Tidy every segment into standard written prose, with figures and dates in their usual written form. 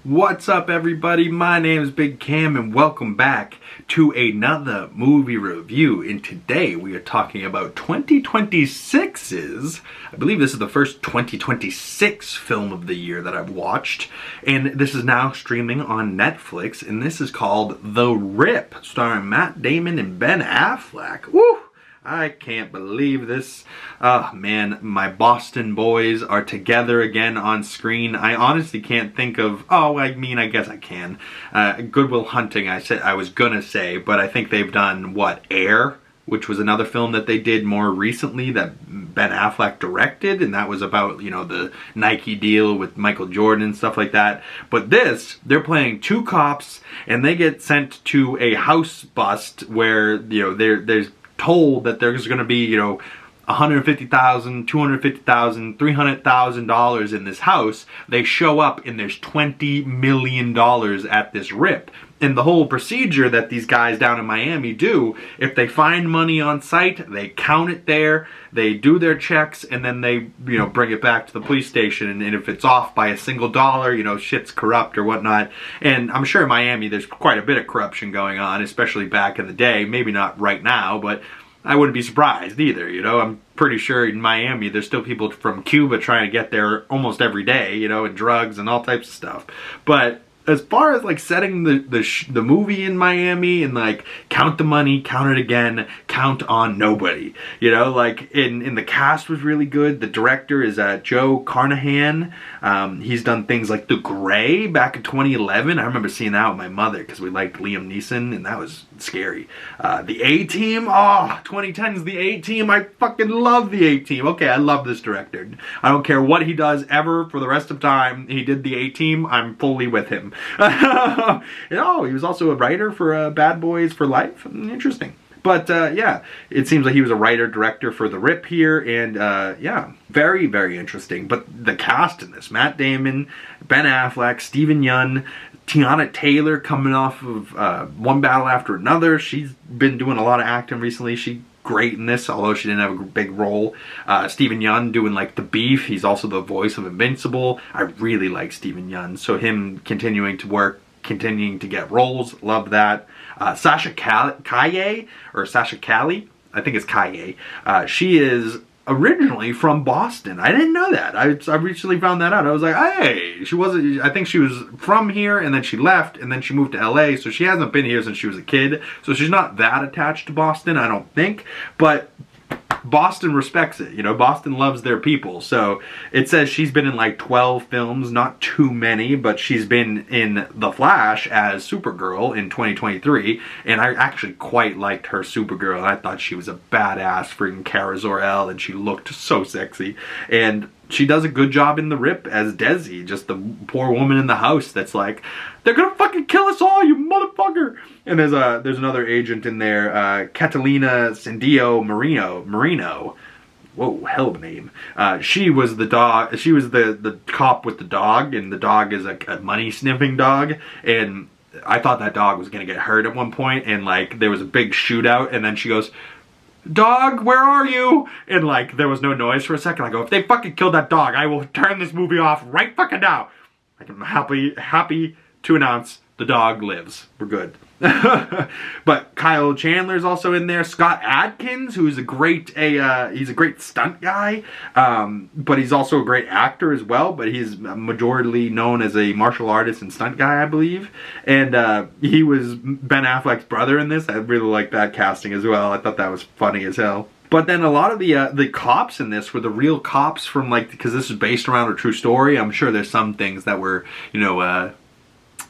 What's up, everybody? My name is Big Cam and welcome back to another movie review. And today we are talking about 2026's, I believe this is the first 2026 film of the year that I've watched. And this is now streaming on Netflix, and this is called The Rip, starring Matt Damon and Ben Affleck. Woo! I can't believe this. Oh man, my Boston boys are together again on screen. I honestly can't think of, I guess I can. Good Will Hunting, I was gonna say, but I think they've done, what, Air? Which was another film that they did more recently that Ben Affleck directed, and that was about, you know, the Nike deal with Michael Jordan and stuff like that. But this, they're playing two cops, and they get sent to a house bust where, you know, there's told that there's going to be, you know, $150,000, $250,000, $300,000 in this house. They show up and there's $20 million at this rip. And the whole procedure that these guys down in Miami do, if they find money on site, they count it there, they do their checks, and then they, you know, bring it back to the police station. And if it's off by a single dollar, you know, shit's corrupt or whatnot. And I'm sure in Miami there's quite a bit of corruption going on, especially back in the day. Maybe not right now, but I wouldn't be surprised either, you know. I'm pretty sure in Miami there's still people from Cuba trying to get there almost every day, you know, and drugs and all types of stuff. But as far as like setting the movie in Miami and like count the money, count it again, count on nobody, you know, like in the cast was really good. The director is Joe Carnahan. He's done things like The Gray back in 2011. I remember seeing that with my mother because we liked Liam Neeson and that was scary. The A-Team, 2010's The A-Team. I fucking love The A-Team. Okay, I love this director. I don't care what he does ever for the rest of time. He did The A-Team. I'm fully with him. You know, he was also a writer for Bad Boys for Life. Interesting. But yeah, it seems like he was a writer-director for The Rip here, and yeah, very, very interesting. But the cast in this, Matt Damon, Ben Affleck, Yeun, Teyanna Taylor coming off of One Battle After Another. She's been doing a lot of acting recently. She's great in this, although she didn't have a big role. Yeun doing like The Beef. He's also the voice of Invincible. I really like Yeun, so him continuing to work, continuing to get roles, love that. Sasha Calle, or Sasha Calle, I think it's Calle. She is originally from Boston. I didn't know that. I recently found that out. I was like, hey, she wasn't, I think she was from here and then she left and then she moved to LA, so she hasn't been here since she was a kid. So she's not that attached to Boston, I don't think. But Boston respects it, you know, Boston loves their people. So it says she's been in like 12 films, not too many, but she's been in The Flash as Supergirl in 2023, and I actually quite liked her Supergirl. I thought she was a badass freaking Kara Zor-El, and she looked so sexy. And she does a good job in The Rip as Desi, just the poor woman in the house that's like, they're gonna fucking kill us all, you motherfucker! And there's another agent in there, Catalina Sandino Moreno. Whoa, hell of a name. She was the dog. She was the cop with the dog, and the dog is a money sniffing dog. And I thought that dog was gonna get hurt at one point, and like there was a big shootout, and then she goes, "Dog, where are you?" And like there was no noise for a second. I go, if they fucking killed that dog, I will turn this movie off right fucking now. I'm happy to announce the dog lives. We're good. But Kyle Chandler's also in there. Scott Adkins, who's he's a great stunt guy, but he's also a great actor as well. But he's majorly known as a martial artist and stunt guy, I believe. And he was Ben Affleck's brother in this. I really like that casting as well. I thought that was funny as hell. But then a lot of the cops in this were the real cops from, like, because this is based around a true story. I'm sure there's some things that were, you know,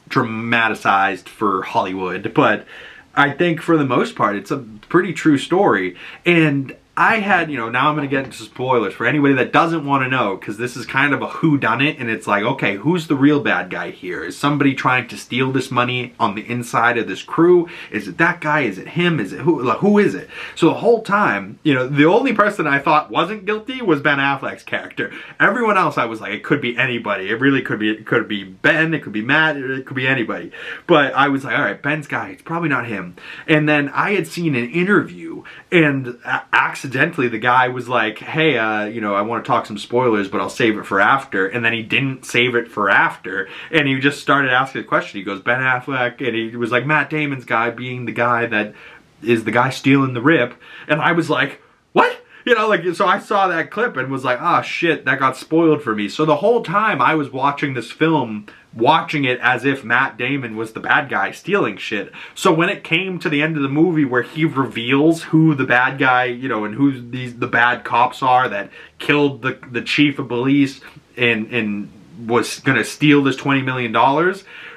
dramatized for Hollywood, but I think for the most part it's a pretty true story. And I had, you know, now I'm going to get into spoilers for anybody that doesn't want to know, because this is kind of a whodunit, and it's like, okay, who's the real bad guy here? Is somebody trying to steal this money on the inside of this crew? Is it that guy? Is it him? Is it who? Like, who is it? So the whole time, you know, the only person I thought wasn't guilty was Ben Affleck's character. Everyone else, I was like, it could be anybody. It really could be. It could be Ben. It could be Matt. It could be anybody. But I was like, all right, Ben's guy. It's probably not him. And then I had seen an interview and accidentally accidentally, the guy was like, hey, you know, I want to talk some spoilers, but I'll save it for after. And then he didn't save it for after. And he just started asking a question. He goes, Ben Affleck. And he was like, Matt Damon's guy being the guy that is the guy stealing the rip. And I was like, what? You know, like, so I saw that clip and was like, oh shit, that got spoiled for me. So the whole time I was watching this film, watching it as if Matt Damon was the bad guy stealing shit. So when it came to the end of the movie where he reveals who the bad guy, you know, and who the bad cops are that killed the chief of police and was gonna steal this $20 million,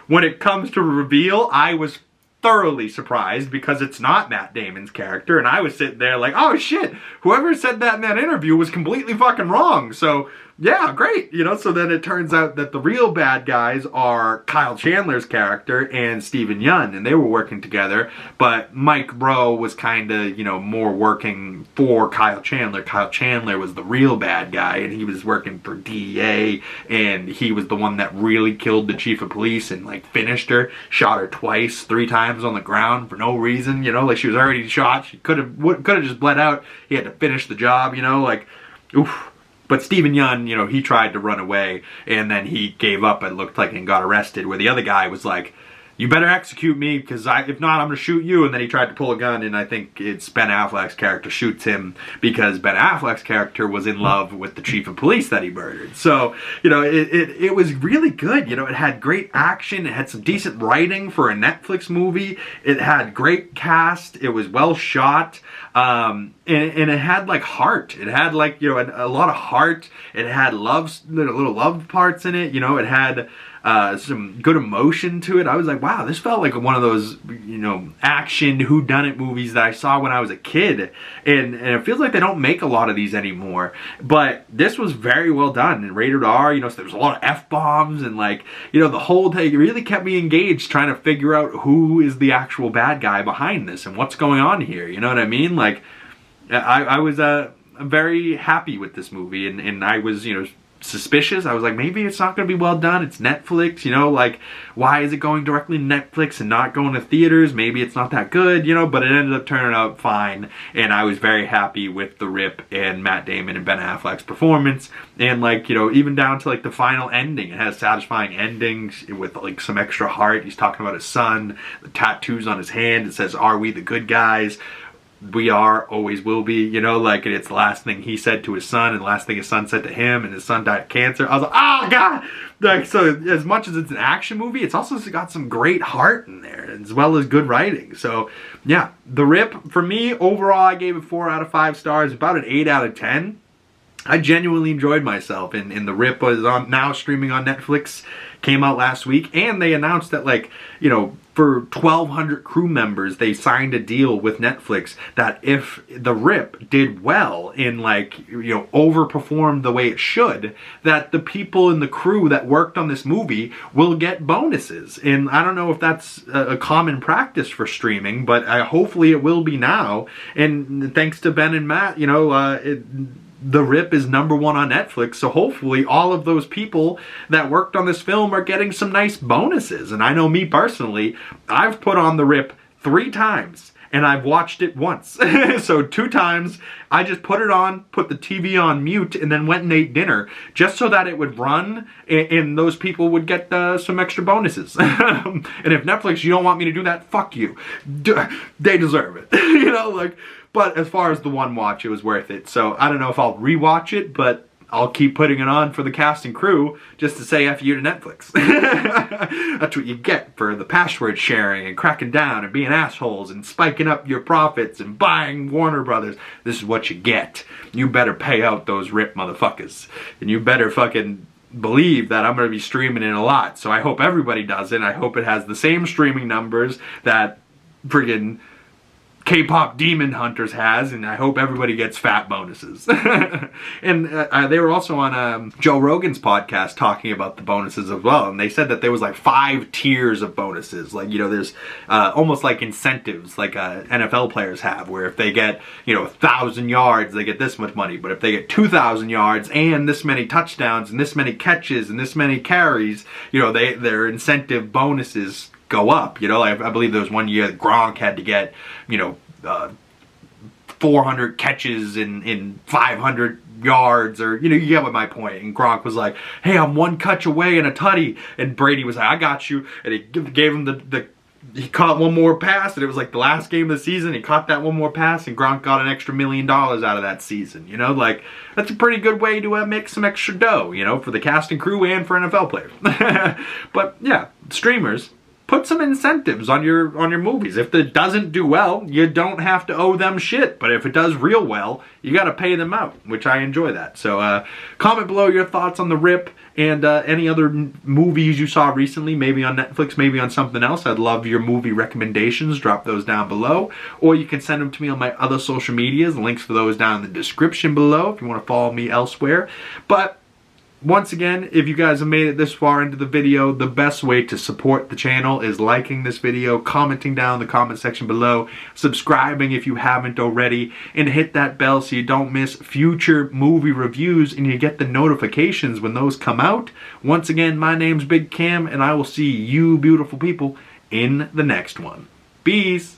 when it comes to reveal, I was thoroughly surprised because it's not Matt Damon's character, and I was sitting there like, oh shit, whoever said that in that interview was completely fucking wrong. So yeah, great, you know. So then it turns out that the real bad guys are Kyle Chandler's character and Steven Yeun, and they were working together, but Mike Rowe was kind of, you know, more working for Kyle Chandler. Kyle Chandler was the real bad guy, and he was working for DEA, and he was the one that really killed the chief of police and like finished her, shot her twice, 3 times on the ground for no reason, you know, like she was already shot. She could have just bled out. He had to finish the job, you know, like, oof. But Steven Yeun, you know, he tried to run away, and then he gave up, it looked like, and got arrested, where the other guy was like, you better execute me, because if not, I'm going to shoot you. And then he tried to pull a gun, and I think it's Ben Affleck's character shoots him because Ben Affleck's character was in love with the chief of police that he murdered. So, you know, it was really good. You know, it had great action. It had some decent writing for a Netflix movie. It had great cast. It was well shot. And it had like heart. It had like, you know, a lot of heart. It had little love parts in it. You know, it had some good emotion to it. I was like, wow, this felt like one of those, you know, action whodunit movies that I saw when I was a kid. And it feels like they don't make a lot of these anymore. But this was very well done. And rated R, you know, so there was a lot of F-bombs and like, you know, the whole thing really kept me engaged trying to figure out who is the actual bad guy behind this and what's going on here. You know what I mean? Like, I was very happy with this movie, and I was, you know, suspicious. I was like, maybe it's not going to be well done. It's Netflix, you know, like, why is it going directly to Netflix and not going to theaters? Maybe it's not that good, you know, but it ended up turning out fine, and I was very happy with The Rip and Matt Damon and Ben Affleck's performance, and like, you know, even down to like the final ending. It has satisfying endings with like some extra heart. He's talking about his son, the tattoos on his hand, it says, are we the good guys? We are, always will be, you know, like, and it's the last thing he said to his son and the last thing his son said to him, and his son died of cancer. I was like, oh god! Like, so as much as it's an action movie, it's also got some great heart in there, as well as good writing. So yeah, The Rip, for me, overall I gave it 4 out of 5 stars, about an 8 out of 10. I genuinely enjoyed myself, and The Rip was now streaming on Netflix, came out last week, and they announced that, like, you know, for 1,200 crew members, they signed a deal with Netflix that if The Rip did well and, like, you know, overperformed the way it should, that the people in the crew that worked on this movie will get bonuses. And I don't know if that's a common practice for streaming, but hopefully it will be now. And thanks to Ben and Matt, you know, The Rip is #1 on Netflix, so hopefully all of those people that worked on this film are getting some nice bonuses. And I know me personally, I've put on The Rip 3 times, and I've watched it once. So 2 times, I just put it on, put the TV on mute, and then went and ate dinner, just so that it would run, and those people would get some extra bonuses. And if Netflix, you don't want me to do that, fuck you. They deserve it. You know, like... But as far as the one watch, it was worth it. So I don't know if I'll rewatch it, but I'll keep putting it on for the cast and crew just to say F you to Netflix. That's what you get for the password sharing and cracking down and being assholes and spiking up your profits and buying Warner Brothers. This is what you get. You better pay out those Rip motherfuckers. And you better fucking believe that I'm going to be streaming it a lot. So I hope everybody does it. I hope it has the same streaming numbers that friggin' K-pop Demon Hunters has, and I hope everybody gets fat bonuses. And they were also on Joe Rogan's podcast talking about the bonuses as well, and they said that there was like 5 tiers of bonuses. Like, you know, there's almost like incentives like NFL players have, where if they get, you know, 1,000 yards, they get this much money, but if they get 2,000 yards and this many touchdowns and this many catches and this many carries, you know, their incentive bonuses go up. You know, I believe there was one year that Gronk had to get, you know, 400 catches in 500 yards, or, you know, you get what my point. And Gronk was like, hey, I'm one catch away and a tutty. And Brady was like, I got you. And he gave him he caught one more pass, and it was like the last game of the season. He caught that one more pass, and Gronk got an extra $1 million out of that season. You know, like, that's a pretty good way to make some extra dough, you know, for the cast and crew and for NFL players. But yeah, streamers, put some incentives on your movies. If it doesn't do well, you don't have to owe them shit. But if it does real well, you got to pay them out, which I enjoy that. So comment below your thoughts on The Rip and any other movies you saw recently, maybe on Netflix, maybe on something else. I'd love your movie recommendations. Drop those down below. Or you can send them to me on my other social medias. Links for those down in the description below if you want to follow me elsewhere. But once again, if you guys have made it this far into the video, the best way to support the channel is liking this video, commenting down in the comment section below, subscribing if you haven't already, and hit that bell so you don't miss future movie reviews and you get the notifications when those come out. Once again, my name's Big Cam, and I will see you beautiful people in the next one. Peace!